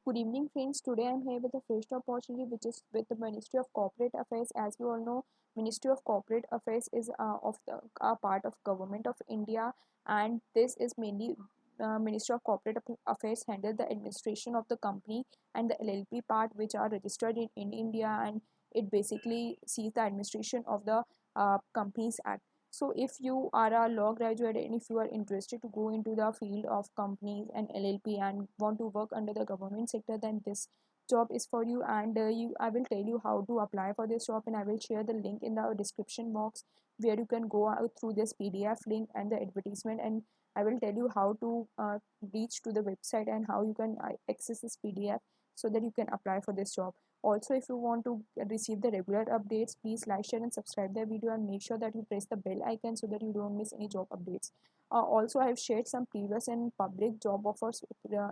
Good evening, friends. Today I'm here with a fresh opportunity, which is with the Ministry of Corporate Affairs. As we all know, Ministry of Corporate Affairs is of the part of Government of India, and this is mainly Ministry of Corporate Affairs handle the administration of the company and the LLP part, which are registered in India, and it basically sees the administration of the Companies Act. So if you are a law graduate and if you are interested to go into the field of companies and LLP and want to work under the government sector, then this job is for you. And I will tell you how to apply for this job, and I will share the link in the description box where you can go out through this PDF link and the advertisement, and I will tell you how to reach to the website and how you can access this PDF so that you can apply for this job. Also, if you want to receive the regular updates, please like, share and subscribe the video, and make sure that you press the bell icon so that you don't miss any job updates. Also, I have shared some previous and public job offers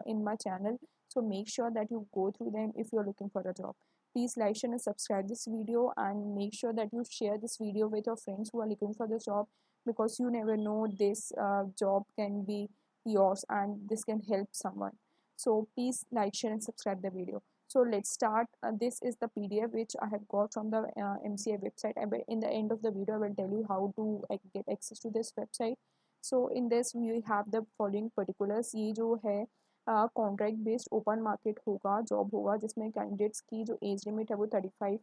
in my channel, so make sure that you go through them if you're looking for a job. Please like, share and subscribe this video, and make sure that you share this video with your friends who are looking for the job, because you never know, this job can be yours and this can help someone. So please like, share and subscribe the video. So let's start. This is the PDF which I have got from the MCA website, and in the end of the video I will tell you how to get access to this website. So in this we have the following particulars. ये जो है contract based open market होगा, job होगा, जिसमें candidates की जो age limit है वो 35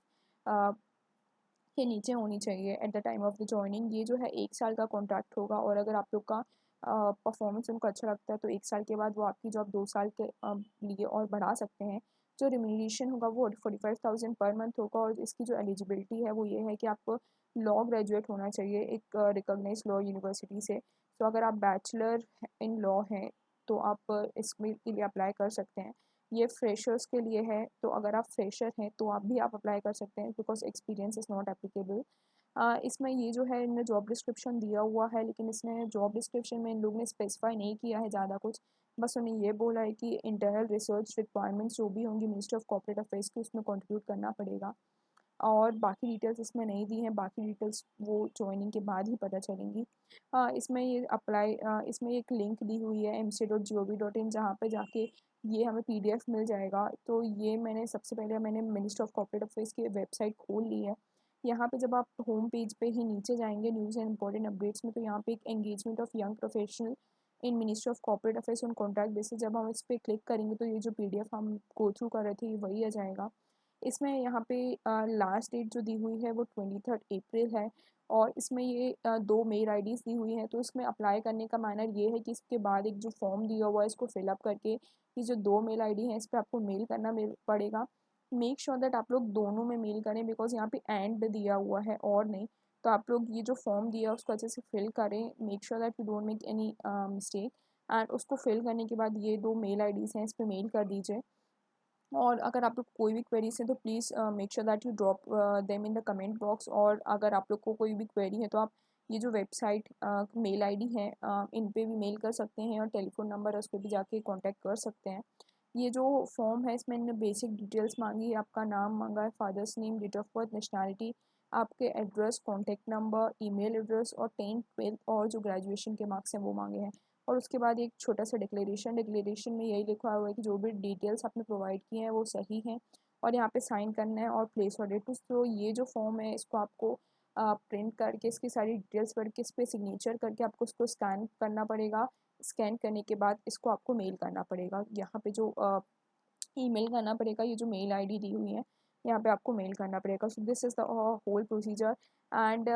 के नीचे होनी चाहिए at the time of the joining. ये जो है 1 साल का कॉन्ट्रैक्ट होगा, और अगर आप लोग का परफॉर्मेंस उनको अच्छा लगता है तो 1 साल के बाद वो आपकी जॉब 2 साल के लिए और बढ़ा सकते हैं। जो रिम्यूनरेशन होगा वो 45,000 पर मंथ होगा, और इसकी जो एलिजिबिलिटी है वो ये है कि आपको लॉ ग्रेजुएट होना चाहिए एक रिकॉग्नाइज लॉ यूनिवर्सिटी से। तो अगर आप बैचलर इन लॉ हैं तो आप इसमें के लिए अप्लाई कर सकते हैं। ये फ्रेशर्स के लिए है, तो अगर आप फ्रेशर हैं तो आप अप्लाई कर सकते हैं, because experience is not applicable. इसमें ये जो है इनने जॉब डिस्क्रिप्शन दिया हुआ है, लेकिन इसने जॉब डिस्क्रिप्शन में इन लोगों ने स्पेसिफाई नहीं किया है ज़्यादा कुछ। बस उन्हें ये बोला है कि इंटरनल रिसर्च रिक्वायरमेंट्स जो भी होंगी मिनिस्ट्री ऑफ कॉर्पोरेट अफेयर्स की, उसमें कंट्रीब्यूट करना पड़ेगा, और बाकी डिटेल्स इसमें नहीं दी हैं। बाकी डिटेल्स वो ज्वाइनिंग के बाद ही पता चलेंगी। इसमें एक लिंक दी हुई है mca.gov.in, जहाँ पे जाके ये हमें PDF मिल जाएगा। तो ये सबसे पहले मैंने मिनिस्ट्री ऑफ कॉर्पोरेट अफेयर्स की वेबसाइट खोल ली है। यहाँ पे जब आप होम पेज पे ही नीचे जाएंगे न्यूज़ एंड इंपॉर्टेंट अपडेट्स में, तो यहाँ पे एक engagement of young professional in ministry of corporate affairs on contract basis, जब हम इस पर क्लिक करेंगे तो ये जो PDF हम गो थ्रू कर रहे थे ये वही आ जाएगा। इसमें यहाँ पे लास्ट डेट जो दी हुई है वो 23 अप्रैल है, और इसमें ये 2 मेल IDs दी हुई हैं। तो इसमें अप्लाई करने का मैनर ये है कि इसके बाद एक जो फॉर्म दिया हुआ है इसको फिलअप करके ये जो 2 मेल ID हैं इस पर आपको मेल करना पड़ेगा। मेक श्योर दैट आप लोग दोनों में मेल करें, बिकॉज यहाँ पे एंड दिया हुआ है और नहीं। तो आप लोग ये जो फॉर्म दिया है उसको अच्छे से फिल करें, make sure that you don't make any mistake, and उसको फिल करने के बाद ये 2 मेल IDs हैं इस पर मेल कर दीजिए। और अगर आप लोग कोई भी क्वेरीज हैं तो please make sure that you drop them in the comment box. और अगर आप लोग को कोई भी क्वेरी है तो आप ये जो वेबसाइट मेल ID है इन पे भी मेल कर सकते हैं, और टेलीफोन नंबर है उस पर भी जाके कांटेक्ट कर सकते हैं। ये जो फॉर्म है इसमें इन्होंने बेसिक डिटेल्स मांगी है, आपका नाम मांगा है, father's name, date of birth, nationality, आपके address, contact number, email address, और 10th 12th और जो ग्रेजुएशन के मार्क्स हैं वो मांगे हैं। और उसके बाद एक छोटा सा डिक्लेरेशन में यही लिखा हुआ है कि जो भी डिटेल्स आपने प्रोवाइड किए हैं वो सही हैं, और यहाँ पे साइन करना है और प्लेस ऑर्डर टू। तो ये जो फॉर्म है इसको आपको प्रिंट करके इसकी सारी डिटेल्स भर के इस पर सिग्नेचर करके आपको इसको स्कैन करना पड़ेगा। स्कैन करने के बाद इसको आपको मेल करना पड़ेगा। यहाँ पे जो ईमेल करना पड़ेगा, ये जो मेल ID दी हुई है यहाँ पे आपको मेल करना पड़ेगा। So this is the whole procedure, and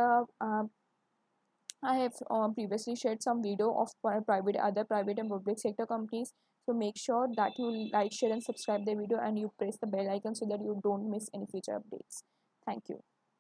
I have previously shared some video of other private and public sector companies. So make sure that you like, share and subscribe the video, and you press the bell icon so that you don't miss any future updates. Thank you.